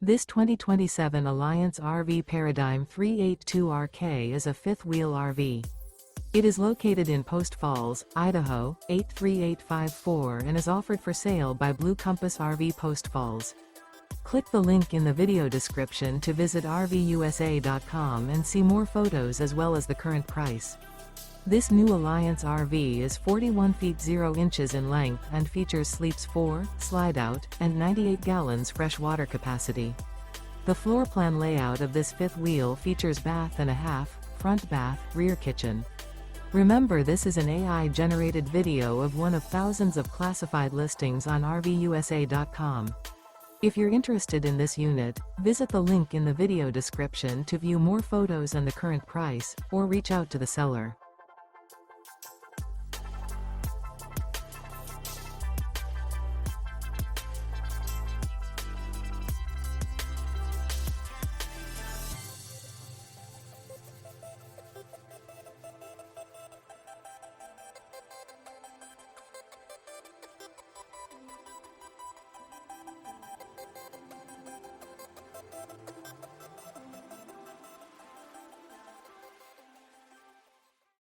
This 2027 Alliance RV Paradigm 382RK is a fifth-wheel RV. It is located in Post Falls, Idaho, 83854 and is offered for sale by Blue Compass RV Post Falls. Click the link in the video description to visit RVUSA.com and see more photos as well as the current price. This new Alliance RV is 41 feet 0 inches in length and features sleeps 4, slide-out, and 98 gallons fresh water capacity. The floor plan layout of this fifth wheel features bath and a half, front bath, rear kitchen. Remember, this is an AI-generated video of one of thousands of classified listings on RVUSA.com. If you're interested in this unit, visit the link in the video description to view more photos and the current price, or reach out to the seller.